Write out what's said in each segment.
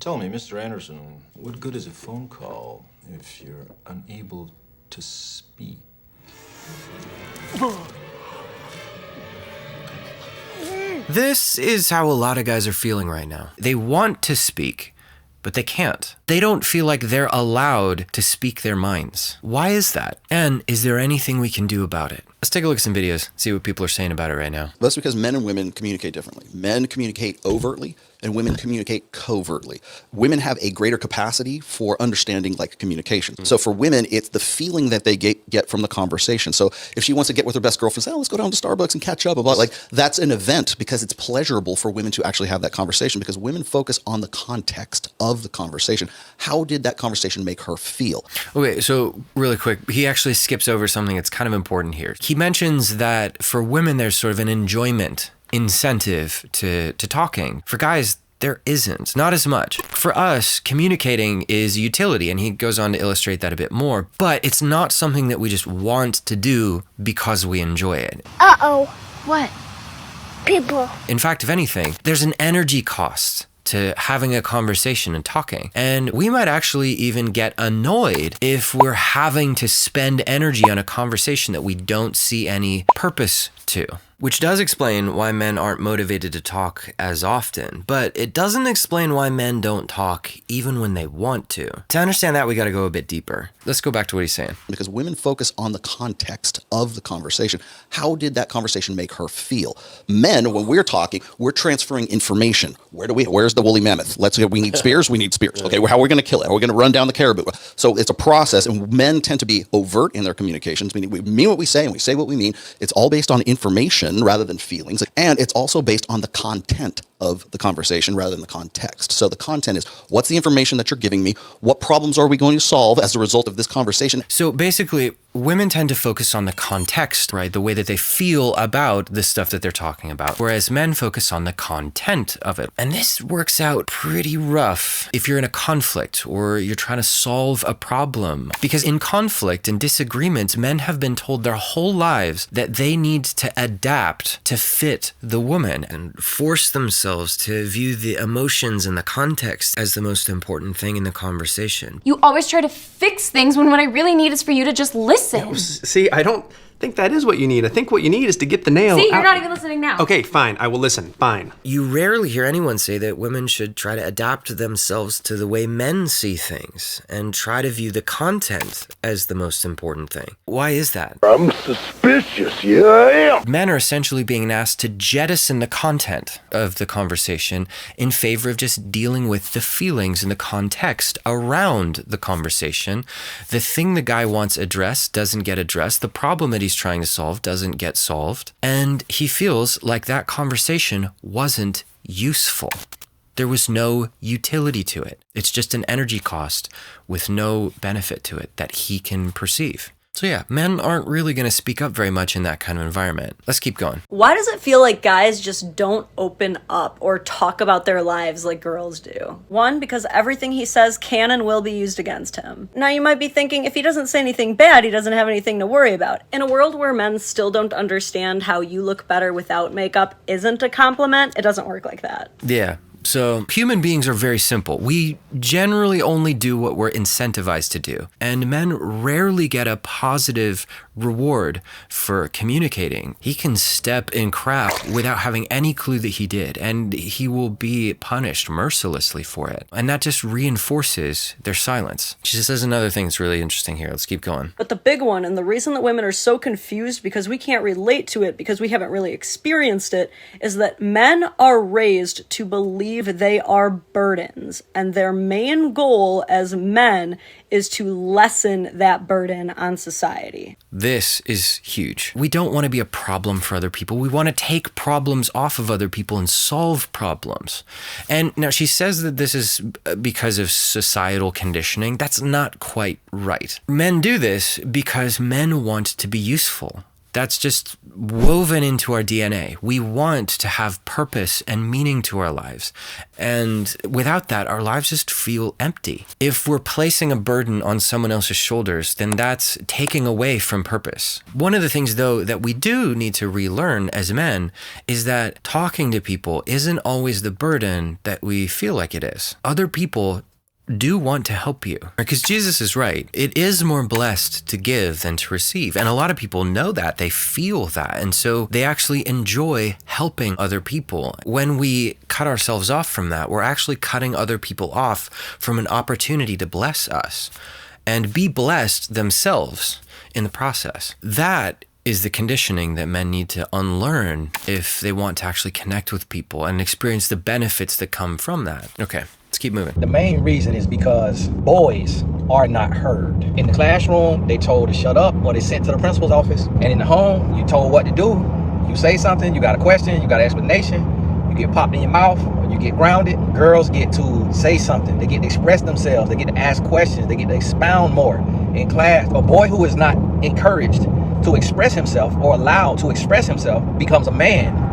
Tell me, Mr. Anderson, what good is a phone call if you're unable to speak? This is how a lot of guys are feeling right now. They want to speak, but they can't. They don't feel like they're allowed to speak their minds. Why is that? And is there anything we can do about it? Let's take a look at some videos, see what people are saying about it right now. That's because men and women communicate differently. Men communicate overtly and women communicate covertly. Women have a greater capacity for understanding like communication. So for women, it's the feeling that they get from the conversation. So if she wants to get with her best girlfriend, say, oh, let's go down to Starbucks and catch up about like, that's an event because it's pleasurable for women to actually have that conversation because women focus on the context of the conversation. How did that conversation make her feel? Okay, so really quick, he actually skips over something that's kind of important here. He mentions that for women, there's sort of an enjoyment incentive to talking. For guys, there isn't, not as much. For us, communicating is utility, and he goes on to illustrate that a bit more, but it's not something that we just want to do because we enjoy it. Uh-oh. What? People. In fact, if anything, there's an energy cost to having a conversation and talking. And we might actually even get annoyed if we're having to spend energy on a conversation that we don't see any purpose to. Which does explain why men aren't motivated to talk as often, but it doesn't explain why men don't talk even when they want to. To understand that, we gotta go a bit deeper. Let's go back to what he's saying. Because women focus on the context of the conversation. How did that conversation make her feel? Men, when we're talking, we're transferring information. Where's the woolly mammoth? We need spears, we need spears. Okay, how are we gonna kill it? How are we gonna run down the caribou? So it's a process, and men tend to be overt in their communications, meaning we mean what we say and we say what we mean. It's all based on information rather than feelings. And it's also based on the content of the conversation rather than the context. So the content is, what's the information that you're giving me? What problems are we going to solve as a result of this conversation? So basically, women tend to focus on the context, right? The way that they feel about the stuff that they're talking about, whereas men focus on the content of it. And this works out pretty rough if you're in a conflict or you're trying to solve a problem. Because in conflict and disagreement, men have been told their whole lives that they need to adapt to fit the woman and force themselves to view the emotions and the context as the most important thing in the conversation. You always try to fix things when what I really need is for you to just listen. No, see, I don't think that is what you need. I think what you need is to get the nail See, you're out. not even listening now. Okay, fine. I will listen. Fine. You rarely hear anyone say that women should try to adapt themselves to the way men see things and try to view the content as the most important thing. Why is that? I'm suspicious, yeah I am. Men are essentially being asked to jettison the content of the conversation in favor of just dealing with the feelings and the context around the conversation. The thing the guy wants addressed doesn't get addressed. The problem that he's trying to solve doesn't get solved. And he feels like that conversation wasn't useful. There was no utility to it. It's just an energy cost with no benefit to it that he can perceive. So yeah, men aren't really going to speak up very much in that kind of environment. Let's keep going. Why does it feel like guys just don't open up or talk about their lives like girls do? One, because everything he says can and will be used against him. Now you might be thinking, if he doesn't say anything bad, he doesn't have anything to worry about. In a world where men still don't understand how you look better without makeup isn't a compliment, it doesn't work like that. Yeah. So human beings are very simple. We generally only do what we're incentivized to do. And men rarely get a positive reward for communicating. He can step in crap without having any clue that he did, and he will be punished mercilessly for it. And that just reinforces their silence. She says another thing that's really interesting here. Let's keep going. But the big one, and the reason that women are so confused because we can't relate to it because we haven't really experienced it, is that men are raised to believe they are burdens, and their main goal as men is to lessen that burden on society. This is huge. We don't want to be a problem for other people. We want to take problems off of other people and solve problems. And now she says that this is because of societal conditioning. That's not quite right. Men do this because men want to be useful. That's just woven into our DNA. We want to have purpose and meaning to our lives. And without that, our lives just feel empty. If we're placing a burden on someone else's shoulders, then that's taking away from purpose. One of the things, though, that we do need to relearn as men is that talking to people isn't always the burden that we feel like it is. Other people do want to help you. Because Jesus is right. It is more blessed to give than to receive. And a lot of people know that. They feel that. And so they actually enjoy helping other people. When we cut ourselves off from that, we're actually cutting other people off from an opportunity to bless us and be blessed themselves in the process. That is the conditioning that men need to unlearn if they want to actually connect with people and experience the benefits that come from that. Okay. Let's keep moving. The main reason is because boys are not heard. In the classroom, they told to shut up or they sent to the principal's office. And in the home, you told what to do. You say something, you got a question, you got an explanation, you get popped in your mouth or you get grounded. Girls get to say something. They get to express themselves. They get to ask questions. They get to expound more in class. A boy who is not encouraged to express himself or allowed to express himself becomes a man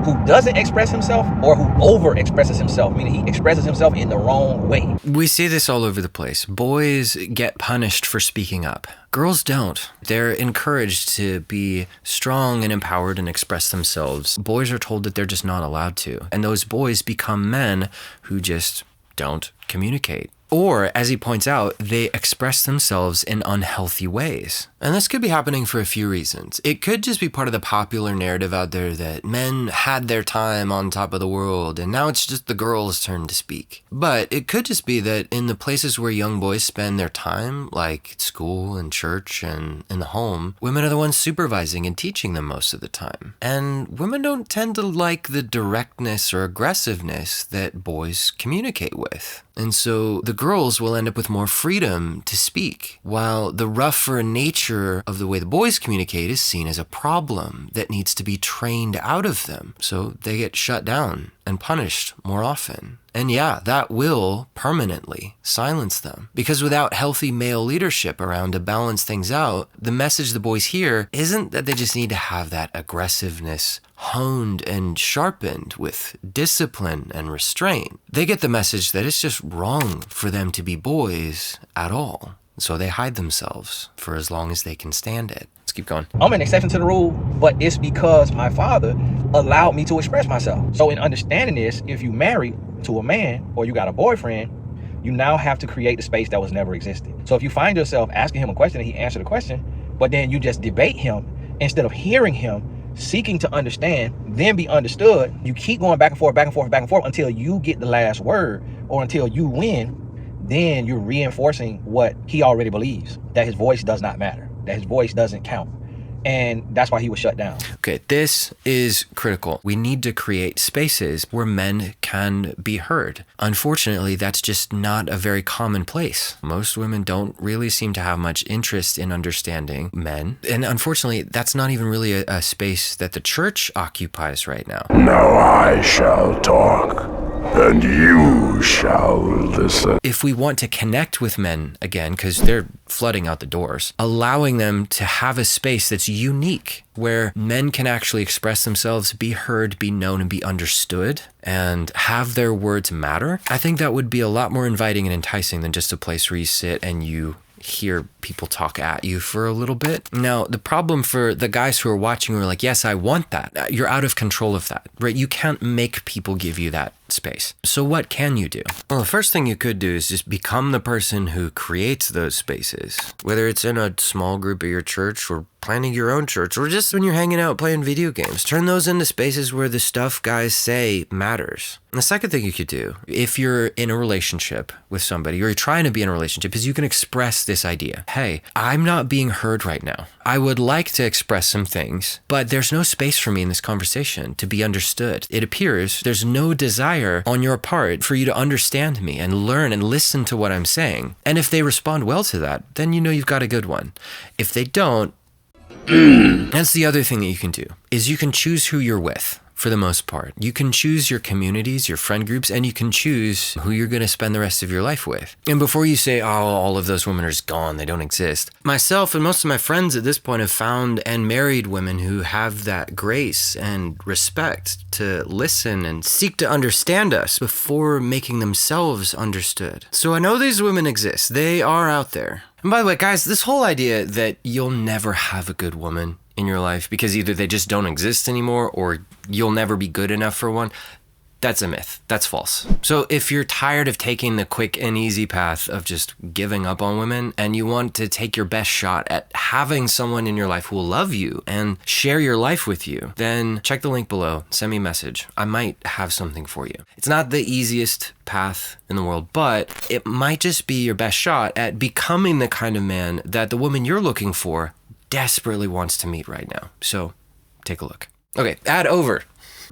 who doesn't express himself or who over-expresses himself, meaning he expresses himself in the wrong way. We see this all over the place. Boys get punished for speaking up. Girls don't. They're encouraged to be strong and empowered and express themselves. Boys are told that they're just not allowed to. And those boys become men who just don't communicate. Or, as he points out, they express themselves in unhealthy ways. And this could be happening for a few reasons. It could just be part of the popular narrative out there that men had their time on top of the world and now it's just the girls' turn to speak. But it could just be that in the places where young boys spend their time, like school and church and in the home, women are the ones supervising and teaching them most of the time. And women don't tend to like the directness or aggressiveness that boys communicate with. And so the girls will end up with more freedom to speak, while the rougher nature of the way the boys communicate is seen as a problem that needs to be trained out of them. So they get shut down and punished more often. And yeah, that will permanently silence them. Because without healthy male leadership around to balance things out, the message the boys hear isn't that they just need to have that aggressiveness honed and sharpened with discipline and restraint. They get the message that it's just wrong for them to be boys at all. So they hide themselves for as long as they can stand it. Let's keep going. I'm an exception to the rule, but it's because my father allowed me to express myself. So in understanding this, if you marry to a man or you got a boyfriend, you now have to create the space that was never existed. So if you find yourself asking him a question and he answered the question, but then you just debate him instead of hearing him, seeking to understand, then be understood, you keep going back and forth, back and forth, back and forth until you get the last word or until you win, then you're reinforcing what he already believes, that his voice does not matter, that his voice doesn't count. And that's why he was shut down. Okay, this is critical. We need to create spaces where men can be heard. Unfortunately, that's just not a very common place. Most women don't really seem to have much interest in understanding men. And unfortunately, that's not even really a space that the church occupies right now. Now I shall talk, and you shall listen. If we want to connect with men again, because they're flooding out the doors, allowing them to have a space that's unique, where men can actually express themselves, be heard, be known, and be understood, and have their words matter, I think that would be a lot more inviting and enticing than just a place where you sit and you hear people talk at you for a little bit. Now, the problem for the guys who are watching who are like, yes, I want that. You're out of control of that, right? You can't make people give you that space. So what can you do? Well, the first thing you could do is just become the person who creates those spaces, whether it's in a small group at your church or planning your own church, or just when you're hanging out playing video games. Turn those into spaces where the stuff guys say matters. And the second thing you could do, if you're in a relationship with somebody, or you're trying to be in a relationship, is you can express this idea. Hey, I'm not being heard right now. I would like to express some things, but there's no space for me in this conversation to be understood. It appears there's no desire on your part for you to understand me and learn and listen to what I'm saying. And if they respond well to that, then you know you've got a good one. If they don't, that's the other thing that you can do, is you can choose who you're with for the most part. You can choose your communities, your friend groups, and you can choose who you're going to spend the rest of your life with. And before you say, oh, all of those women are just gone, they don't exist. Myself and most of my friends at this point have found and married women who have that grace and respect to listen and seek to understand us before making themselves understood. So I know these women exist. They are out there. And by the way, guys, this whole idea that you'll never have a good woman in your life because either they just don't exist anymore or you'll never be good enough for one, that's a myth. That's false. So if you're tired of taking the quick and easy path of just giving up on women and you want to take your best shot at having someone in your life who will love you and share your life with you, then check the link below, send me a message. I might have something for you. It's not the easiest path in the world, but it might just be your best shot at becoming the kind of man that the woman you're looking for desperately wants to meet right now. So take a look. Okay, ad over.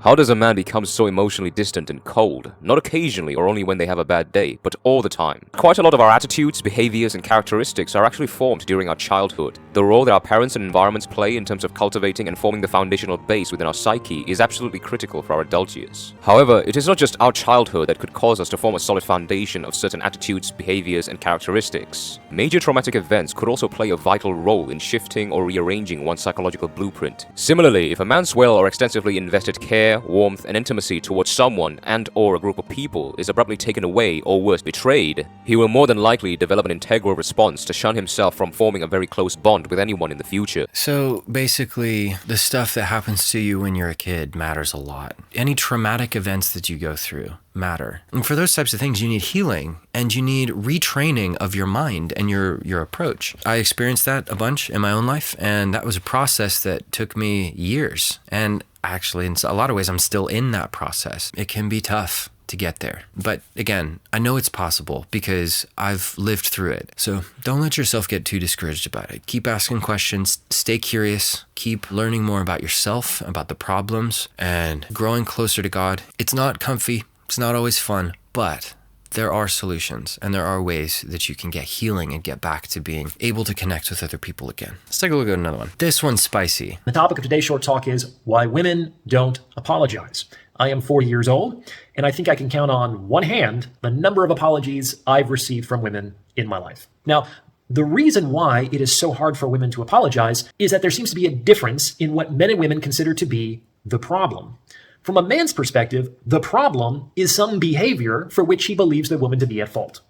How does a man become so emotionally distant and cold? Not occasionally or only when they have a bad day, but all the time. Quite a lot of our attitudes, behaviors, and characteristics are actually formed during our childhood. The role that our parents and environments play in terms of cultivating and forming the foundational base within our psyche is absolutely critical for our adult years. However, it is not just our childhood that could cause us to form a solid foundation of certain attitudes, behaviors, and characteristics. Major traumatic events could also play a vital role in shifting or rearranging one's psychological blueprint. Similarly, if a man's well or extensively invested care, warmth, and intimacy towards someone and or a group of people is abruptly taken away or worse betrayed, he will more than likely develop an integral response to shun himself from forming a very close bond with anyone in the future. So basically, the stuff that happens to you when you're a kid matters a lot. Any traumatic events that you go through matter. And for those types of things, you need healing and you need retraining of your mind and your approach. I experienced that a bunch in my own life, and that was a process that took me years. And actually, in a lot of ways, I'm still in that process. It can be tough to get there. But again, I know it's possible because I've lived through it. So don't let yourself get too discouraged about it. Keep asking questions, stay curious, keep learning more about yourself, about the problems, and growing closer to God. It's not comfy, it's not always fun, but there are solutions and there are ways that you can get healing and get back to being able to connect with other people again. Let's take a look at another one. This one's spicy. The topic of today's short talk is why women don't apologize. I am 40 years old, and I think I can count on one hand the number of apologies I've received from women in my life. Now, the reason why it is so hard for women to apologize is that there seems to be a difference in what men and women consider to be the problem. From a man's perspective, the problem is some behavior for which he believes the woman to be at fault.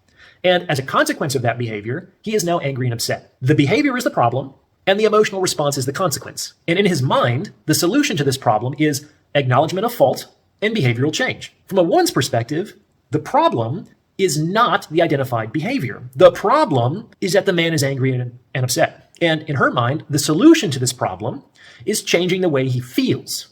And as a consequence of that behavior, he is now angry and upset. The behavior is the problem, and the emotional response is the consequence. And in his mind, the solution to this problem is acknowledgement of fault and behavioral change. From a woman's perspective, the problem is not the identified behavior. The problem is that the man is angry and upset. And in her mind, the solution to this problem is changing the way he feels.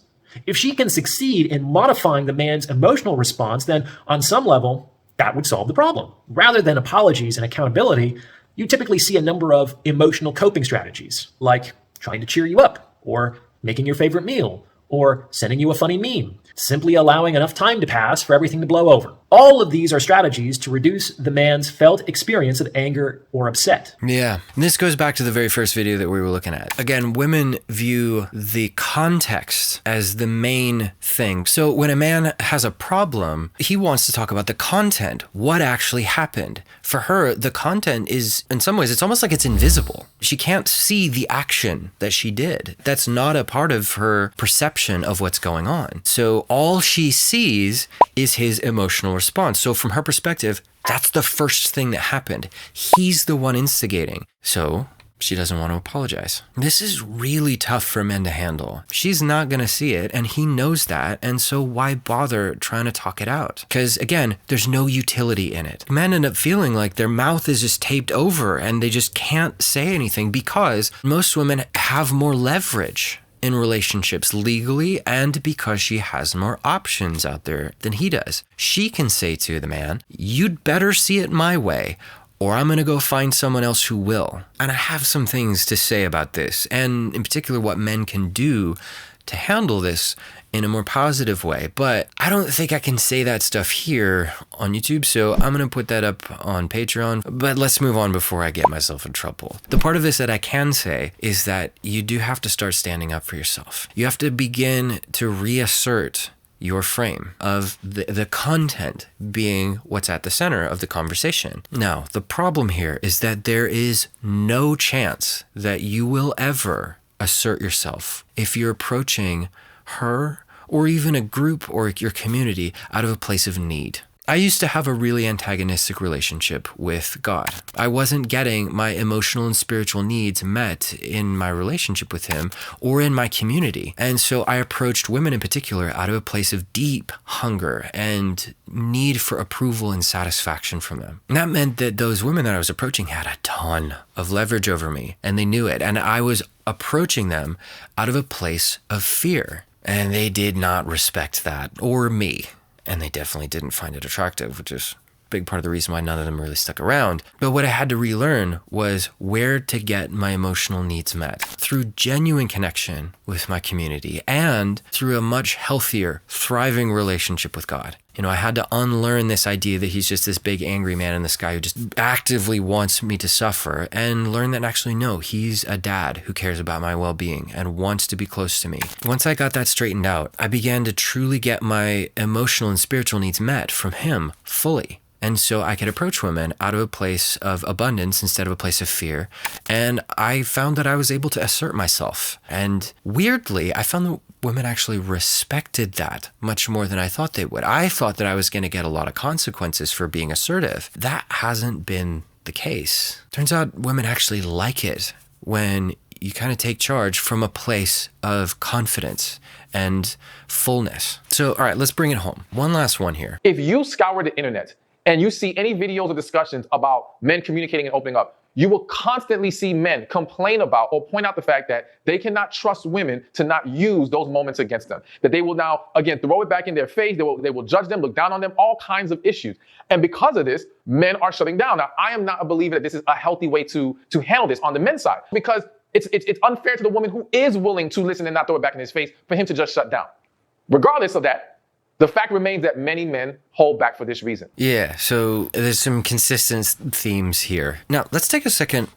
If she can succeed in modifying the man's emotional response, then on some level, that would solve the problem. Rather than apologies and accountability, you typically see a number of emotional coping strategies, like trying to cheer you up, or making your favorite meal, or sending you a funny meme, simply allowing enough time to pass for everything to blow over. All of these are strategies to reduce the man's felt experience of anger or upset. Yeah, and this goes back to the very first video that we were looking at. Again, women view the context as the main thing. So when a man has a problem, he wants to talk about the content, what actually happened. For her, the content is, in some ways, it's almost like it's invisible. She can't see the action that she did. That's not a part of her perception of what's going on. So all she sees is his emotional response. So from her perspective, that's the first thing that happened. He's the one instigating. So she doesn't want to apologize. This is really tough for men to handle. She's not going to see it, and he knows that, and so why bother trying to talk it out? Because again, there's no utility in it. Men end up feeling like their mouth is just taped over and they just can't say anything because most women have more leverage in relationships legally and because she has more options out there than he does. She can say to the man, you'd better see it my way, or I'm going to go find someone else who will. And I have some things to say about this, and in particular what men can do to handle this in a more positive way. But I don't think I can say that stuff here on YouTube, so I'm going to put that up on Patreon. But let's move on before I get myself in trouble. The part of this that I can say is that you do have to start standing up for yourself. You have to begin to reassert your frame of the content being what's at the center of the conversation. Now, the problem here is that there is no chance that you will ever assert yourself if you're approaching her or even a group or your community out of a place of need. I used to have a really antagonistic relationship with God. I wasn't getting my emotional and spiritual needs met in my relationship with him or in my community. And so I approached women in particular out of a place of deep hunger and need for approval and satisfaction from them. And that meant that those women that I was approaching had a ton of leverage over me, and they knew it. And I was approaching them out of a place of fear. And they did not respect that, or me. And they definitely didn't find it attractive, which is a big part of the reason why none of them really stuck around. But what I had to relearn was where to get my emotional needs met through genuine connection with my community and through a much healthier, thriving relationship with God. You know, I had to unlearn this idea that he's just this big angry man in the sky who just actively wants me to suffer, and learn that actually, no, he's a dad who cares about my well-being and wants to be close to me. Once I got that straightened out, I began to truly get my emotional and spiritual needs met from him fully. And so I could approach women out of a place of abundance instead of a place of fear. And I found that I was able to assert myself. And weirdly, I found that women actually respected that much more than I thought they would. I thought that I was going to get a lot of consequences for being assertive. That hasn't been the case. Turns out women actually like it when you kind of take charge from a place of confidence and fullness. So, all right, let's bring it home. One last one here. If you scour the internet and you see any videos or discussions about men communicating and opening up, you will constantly see men complain about or point out the fact that they cannot trust women to not use those moments against them. That they will now, again, throw it back in their face. They will judge them, look down on them, all kinds of issues. And because of this, men are shutting down. Now, I am not a believer that this is a healthy way to handle this on the men's side, because it's unfair to the woman who is willing to listen and not throw it back in his face for him to just shut down. Regardless of that, the fact remains that many men hold back for this reason. Yeah, so there's some consistent themes here. Now, let's take a second,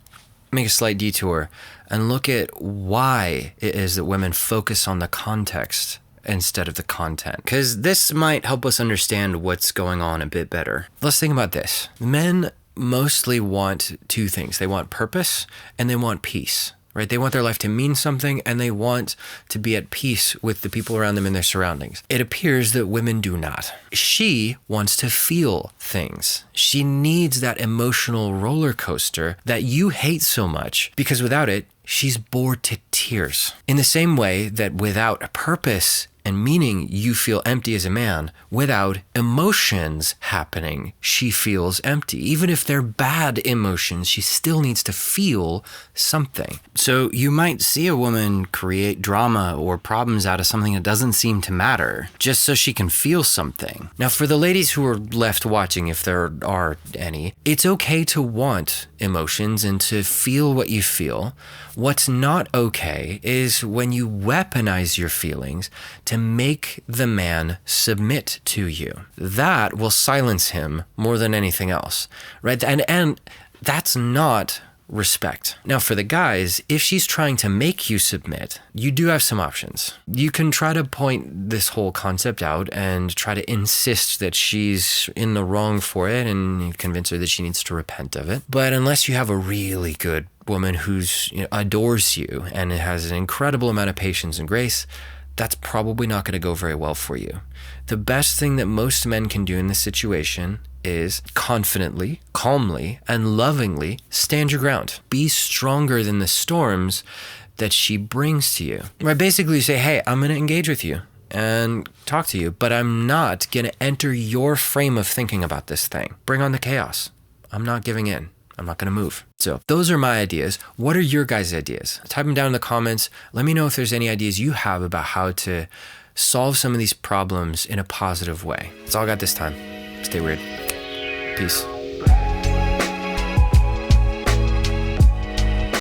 make a slight detour, and look at why it is that women focus on the context instead of the content, because this might help us understand what's going on a bit better. Let's think about this. Men mostly want two things. They want purpose and they want peace. Right? They want their life to mean something, and they want to be at peace with the people around them and their surroundings. It appears that women do not. She wants to feel things. She needs that emotional roller coaster that you hate so much, because without it, she's bored to tears. In the same way that without purpose and meaning, you feel empty as a man, without emotions happening, she feels empty. Even if they're bad emotions, she still needs to feel something. So you might see a woman create drama or problems out of something that doesn't seem to matter, just so she can feel something. Now, for the ladies who are left watching, if there are any, it's okay to want emotions and to feel what you feel. What's not okay is when you weaponize your feelings to make the man submit to you. That will silence him more than anything else, right? And that's not respect. Now, for the guys, if she's trying to make you submit, you do have some options. You can try to point this whole concept out and try to insist that she's in the wrong for it and convince her that she needs to repent of it. But unless you have a really good woman who's adores you and has an incredible amount of patience and grace, that's probably not going to go very well for you. The best thing that most men can do in this situation is confidently, calmly, and lovingly stand your ground. Be stronger than the storms that she brings to you. Right? Basically, you say, hey, I'm going to engage with you and talk to you, but I'm not going to enter your frame of thinking about this thing. Bring on the chaos. I'm not giving in. I'm not going to move. So those are my ideas. What are your guys' ideas? Type them down in the comments. Let me know if there's any ideas you have about how to solve some of these problems in a positive way. That's all I got this time. Stay weird. Peace.